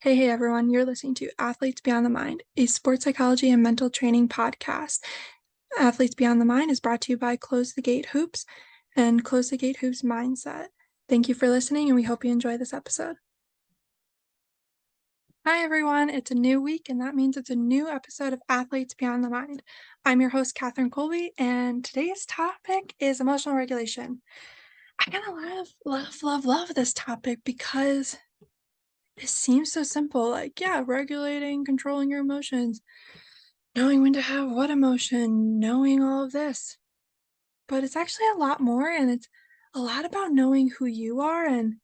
Hey everyone, you're listening to Athletes Beyond the Mind, a sports psychology and mental training podcast. Athletes Beyond the Mind is brought to you by Close the Gate Hoops and Close the Gate Hoops Mindset. Thank you for listening, and we hope you enjoy this episode. Hi everyone, it's a new week, and that means it's a new episode of Athletes Beyond the Mind. I'm your host, Catherine Colby, and today's topic is emotional regulation. I kind of love this topic because it seems so simple, like, yeah, regulating, controlling your emotions, knowing when to have what emotion, knowing all of this. But it's actually a lot more, and it's a lot about knowing who you are and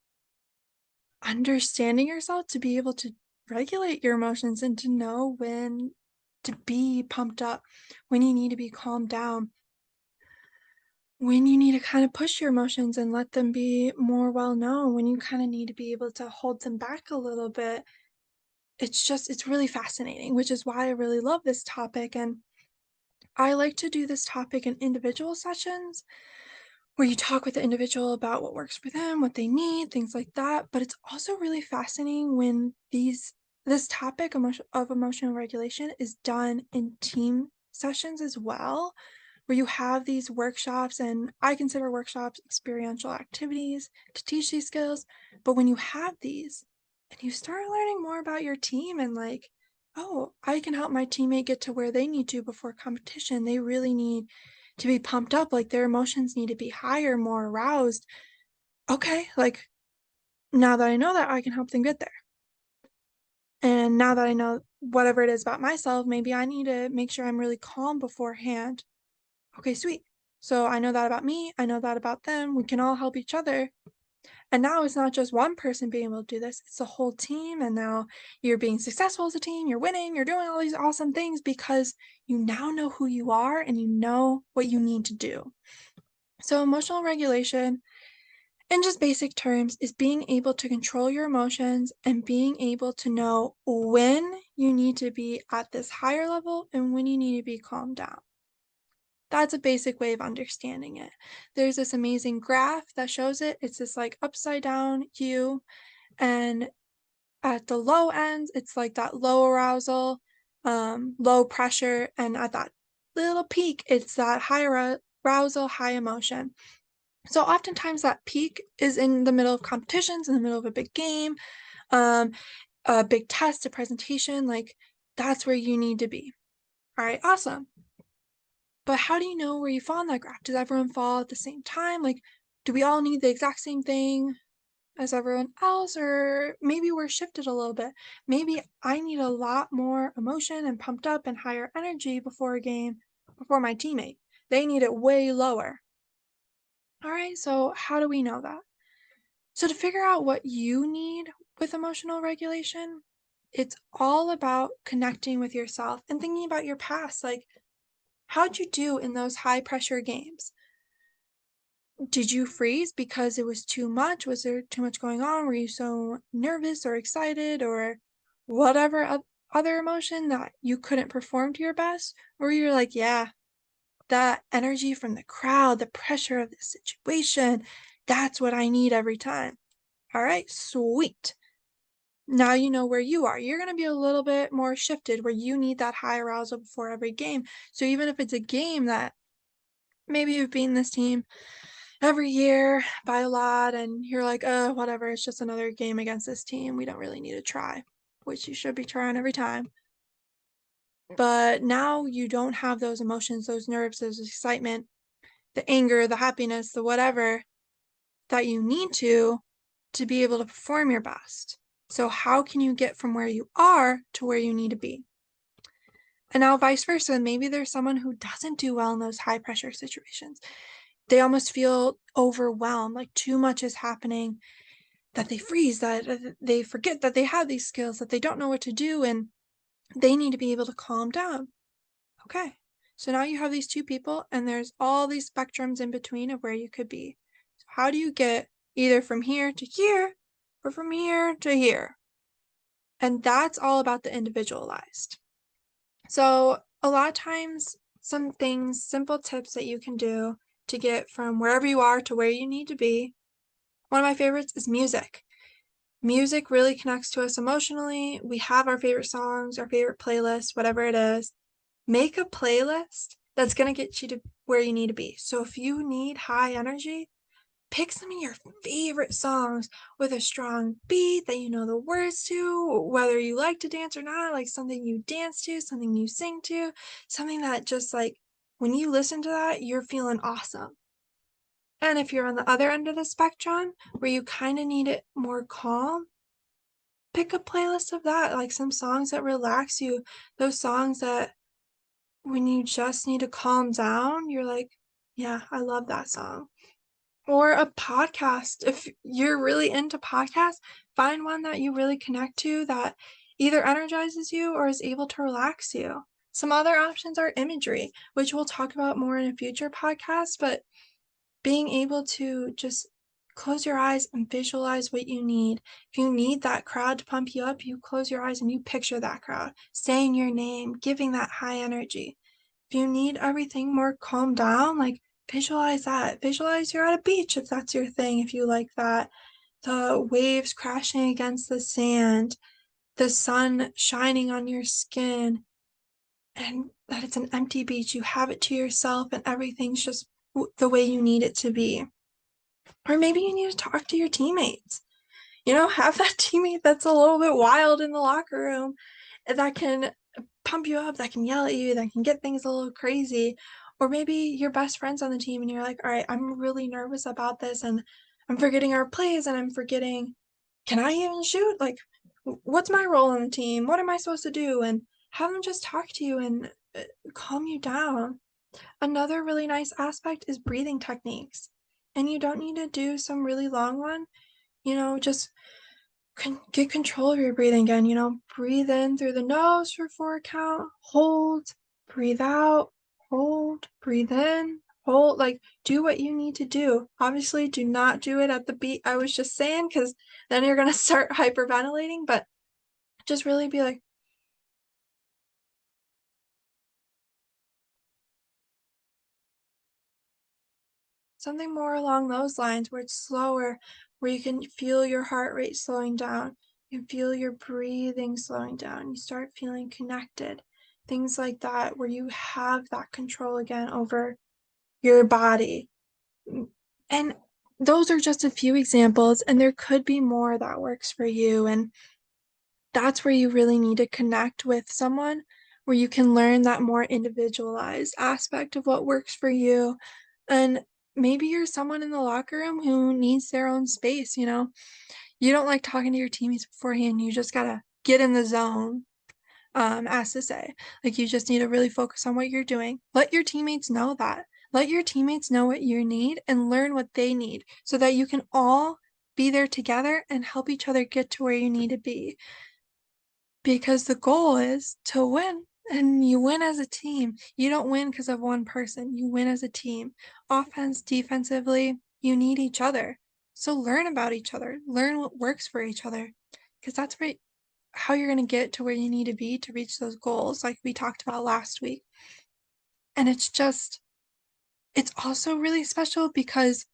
understanding yourself to be able to regulate your emotions and to know when to be pumped up, when you need to be calmed down, when you need to kind of push your emotions and let them be more well known, when you kind of need to be able to hold them back a little bit. It's really fascinating, which is why I really love this topic. And I like to do this topic in individual sessions where you talk with the individual about what works for them, what they need, things like that. But it's also really fascinating when this topic of emotional regulation is done in team sessions as well, where you have these workshops, and I consider workshops experiential activities to teach these skills. But when you have these and you start learning more about your team and like, oh, I can help my teammate get to where they need to before competition. They really need to be pumped up, like their emotions need to be higher, more aroused. Okay, like now that I know that, I can help them get there. And now that I know whatever it is about myself, maybe I need to make sure I'm really calm beforehand. Okay, sweet. So I know that about me, I know that about them. We can all help each other. And now it's not just one person being able to do this, it's a whole team. And now you're being successful as a team, you're winning, you're doing all these awesome things because you now know who you are and you know what you need to do. So, emotional regulation, in just basic terms, is being able to control your emotions and being able to know when you need to be at this higher level and when you need to be calmed down. That's a basic way of understanding it. There's this amazing graph that shows it. It's this like upside down U, and at the low ends, it's like that low arousal, low pressure, and at that little peak, it's that high arousal, high emotion. So oftentimes that peak is in the middle of competitions, in the middle of a big game, um, a big test, a presentation, like that's where you need to be. All right, awesome. But how do you know where you fall on that graph? Does everyone fall at the same time? Like, do we all need the exact same thing as everyone else? Or maybe we're shifted a little bit. Maybe I need a lot more emotion and pumped up and higher energy before a game, before my teammate. They need it way lower. All right, so how do we know that? So to figure out what you need with emotional regulation, it's all about connecting with yourself and thinking about your past. Like, how'd you do in those high pressure games? Did you freeze because it was too much? Was there too much going on? Were you so nervous or excited or whatever other emotion that you couldn't perform to your best? Or you're like, yeah, that energy from the crowd, the pressure of the situation, that's what I need every time. All right, sweet. Now you know where you are. You're going to be a little bit more shifted where you need that high arousal before every game. So even if it's a game that maybe you've beaten this team every year by a lot and you're like, whatever, it's just another game against this team. We don't really need to try, which you should be trying every time. But now you don't have those emotions, those nerves, those excitement, the anger, the happiness, the whatever that you need to be able to perform your best. So how can you get from where you are to where you need to be? And now vice versa, maybe there's someone who doesn't do well in those high pressure situations. They almost feel overwhelmed, like too much is happening, that they freeze, that they forget that they have these skills, that they don't know what to do, and they need to be able to calm down. Okay, so now you have these two people, and there's all these spectrums in between of where you could be. So how do you get either from here to here or from here to here? And that's all about the individualized. So a lot of times, some things, simple tips that you can do to get from wherever you are to where you need to be. One of my favorites is music. Music really connects to us emotionally. We have our favorite songs, our favorite playlists, whatever it is. Make a playlist that's going to get you to where you need to be. So if you need high energy, pick some of your favorite songs with a strong beat that you know the words to, whether you like to dance or not, like something you dance to, something you sing to, something that just like when you listen to that, you're feeling awesome. And if you're on the other end of the spectrum where you kind of need it more calm, pick a playlist of that, like some songs that relax you, those songs that when you just need to calm down, you're like, yeah, I love that song. Or a podcast. If you're really into podcasts, find one that you really connect to that either energizes you or is able to relax you. Some other options are imagery, which we'll talk about more in a future podcast, but being able to just close your eyes and visualize what you need. If you need that crowd to pump you up, you close your eyes and you picture that crowd, saying your name, giving that high energy. If you need everything more calmed down, like visualize that. Visualize you're at a beach if that's your thing, if you like that. The waves crashing against the sand, the sun shining on your skin, and that it's an empty beach. You have it to yourself and everything's just the way you need it to be. Or maybe you need to talk to your teammates. Have that teammate that's a little bit wild in the locker room that can pump you up, that can yell at you, that can get things a little crazy. Or maybe your best friend's on the team and you're like, all right, I'm really nervous about this and I'm forgetting our plays and I'm forgetting, can I even shoot? Like, what's my role on the team? What am I supposed to do? And have them just talk to you and calm you down. Another really nice aspect is breathing techniques. And you don't need to do some really long one, just get control of your breathing again. Breathe in through the nose for 4 count, hold, breathe out, hold, breathe in, hold. Like, do what you need to do. Obviously, do not do it at the beat I was just saying, because then you're going to start hyperventilating, but just really be like, something more along those lines where it's slower, where you can feel your heart rate slowing down. You can feel your breathing slowing down. You start feeling connected. Things like that, where you have that control again over your body. And those are just a few examples, and there could be more that works for you. And that's where you really need to connect with someone, where you can learn that more individualized aspect of what works for you. And maybe you're someone in the locker room who needs their own space. You don't like talking to your teammates beforehand. You just gotta get in the zone, as to say. Like, you just need to really focus on what you're doing. Let your teammates know that. Let your teammates know what you need and learn what they need so that you can all be there together and help each other get to where you need to be. Because the goal is to win, and you win as a team. You don't win because of one person. You win as a team. Offense, defensively, you need each other. So learn about each other. Learn what works for each other, because that's how you're going to get to where you need to be to reach those goals, like we talked about last week. And it's also really special because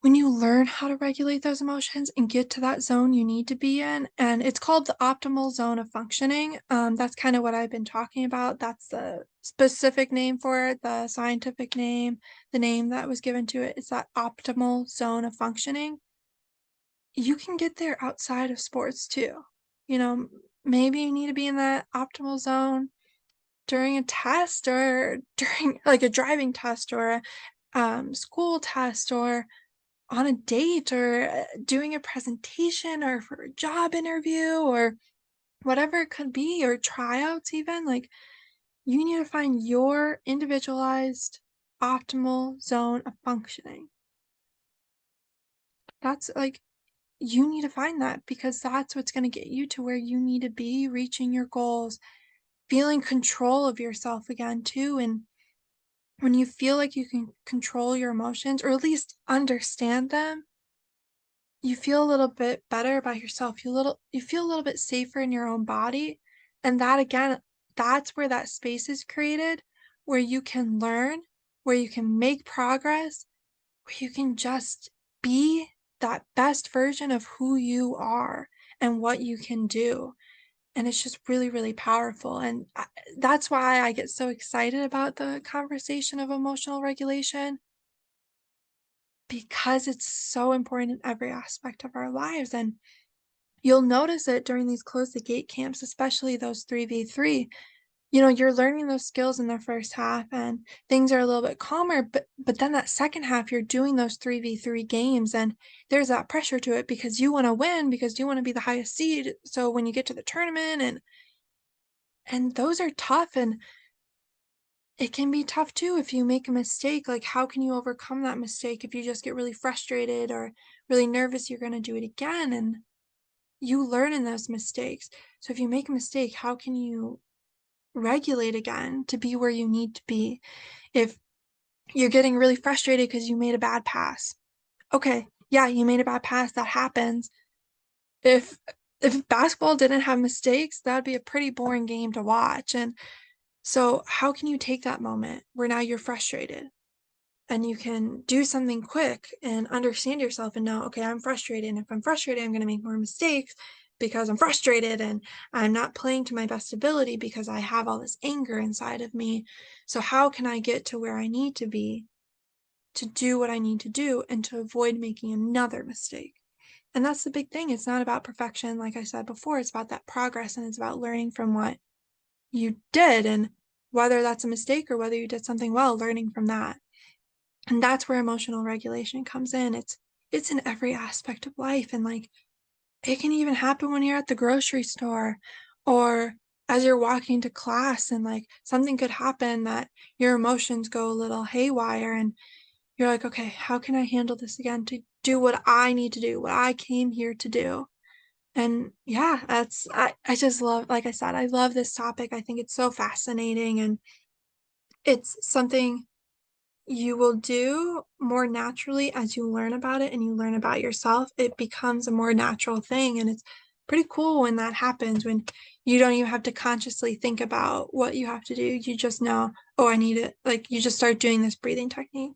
when you learn how to regulate those emotions and get to that zone you need to be in, and it's called the optimal zone of functioning. That's kind of what I've been talking about. That's the specific name for it, the scientific name, the name that was given to it. It's that optimal zone of functioning. You can get there outside of sports too. You know, maybe you need to be in that optimal zone during a test, or during like a driving test, or a school test, or on a date, or doing a presentation, or for a job interview, or whatever it could be, or tryouts even. Like, you need to find your individualized optimal zone of functioning. That's like, you need to find that, because that's what's going to get you to where you need to be, reaching your goals, feeling control of yourself again too. And when you feel like you can control your emotions, or at least understand them, you feel a little bit better about yourself. You feel a little bit safer in your own body. And that again, that's where that space is created, where you can learn, where you can make progress, where you can just be that best version of who you are and what you can do. And it's just really, really powerful. And that's why I get so excited about the conversation of emotional regulation, because it's so important in every aspect of our lives. And you'll notice it during these close the gate camps, especially those 3v3. You're learning those skills in the first half and things are a little bit calmer, but then that second half you're doing those 3v3 games and there's that pressure to it because you want to win, because you want to be the highest seed. So when you get to the tournament and those are tough, and it can be tough too if you make a mistake. Like, how can you overcome that mistake if you just get really frustrated or really nervous you're going to do it again? And you learn in those mistakes. So if you make a mistake, how can you regulate again to be where you need to be? If you're getting really frustrated because you made a bad pass, okay, yeah, you made a bad pass, that happens. If basketball didn't have mistakes, that'd be a pretty boring game to watch. And so how can you take that moment where now you're frustrated and you can do something quick and understand yourself and know, okay, I'm frustrated, and if I'm frustrated, I'm going to make more mistakes because I'm frustrated, and I'm not playing to my best ability because I have all this anger inside of me. So how can I get to where I need to be to do what I need to do and to avoid making another mistake? And that's the big thing. It's not about perfection, like I said before. It's about that progress, and it's about learning from what you did, and whether that's a mistake or whether you did something well, learning from that. And that's where emotional regulation comes in. It's in every aspect of life. And like, it can even happen when you're at the grocery store or as you're walking to class, and like something could happen that your emotions go a little haywire and you're like, okay, how can I handle this again to do what I need to do, what I came here to do? And yeah, I just love, like I said, I love this topic. I think it's so fascinating, and it's something you will do more naturally as you learn about it and you learn about yourself. It becomes a more natural thing. And it's pretty cool when that happens, when you don't even have to consciously think about what you have to do. You just know, oh, I need it. Like, you just start doing this breathing technique.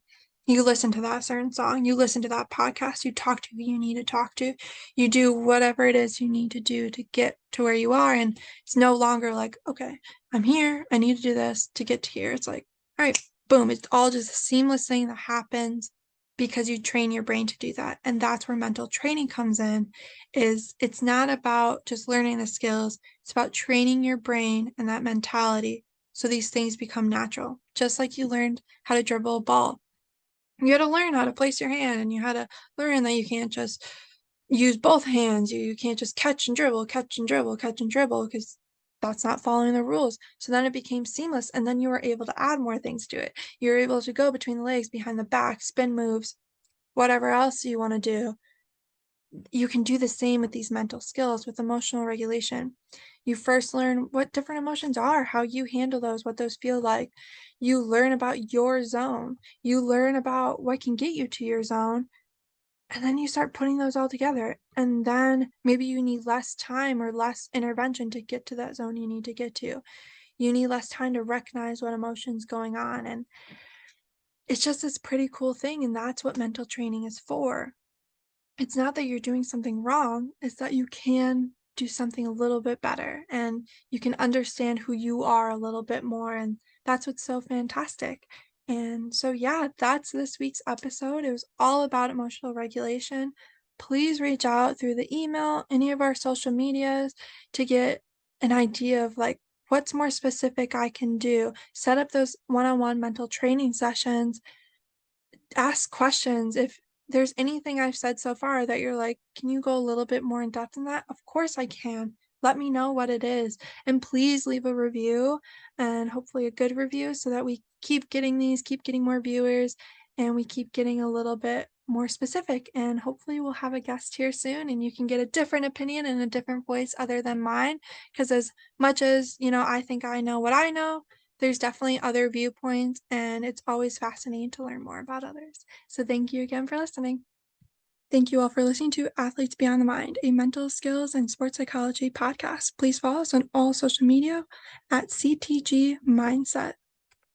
You listen to that certain song, you listen to that podcast, you talk to who you need to talk to, you do whatever it is you need to do to get to where you are. And it's no longer like, okay, I'm here, I need to do this to get to here. It's like, all right, boom, it's all just a seamless thing that happens because you train your brain to do that. And that's where mental training comes in. Is it's not about just learning the skills, it's about training your brain and that mentality so these things become natural. Just like you learned how to dribble a ball, you had to learn how to place your hand, and you had to learn that you can't just use both hands. You can't just catch and dribble, catch and dribble, catch and dribble, because that's not following the rules. So then it became seamless, and then you were able to add more things to it. You're able to go between the legs, behind the back, spin moves, whatever else you want to do. You can do the same with these mental skills, with emotional regulation. You first learn what different emotions are, how you handle those, what those feel like. You learn about your zone. You learn about what can get you to your zone. And then you start putting those all together. And then maybe you need less time or less intervention to get to that zone you need to get to. You need less time to recognize what emotion's going on. And it's just this pretty cool thing. And that's what mental training is for. It's not that you're doing something wrong, it's that you can do something a little bit better and you can understand who you are a little bit more. And that's what's so fantastic. And so, yeah, that's this week's episode. It was all about emotional regulation. Please reach out through the email, any of our social medias, to get an idea of like what's more specific I can do. Set up those one-on-one mental training sessions, ask questions. If there's anything I've said so far that you're like, can you go a little bit more in depth in that? Of course I can. Let me know what it is. And please leave a review, and hopefully a good review, so that we keep getting these, keep getting more viewers, and we keep getting a little bit more specific. And hopefully we'll have a guest here soon and you can get a different opinion and a different voice other than mine. Because as much as, I think I know what I know, there's definitely other viewpoints, and it's always fascinating to learn more about others. So thank you again for listening. Thank you all for listening to Athletes Beyond the Mind, a mental skills and sports psychology podcast. Please follow us on all social media at CTG Mindset.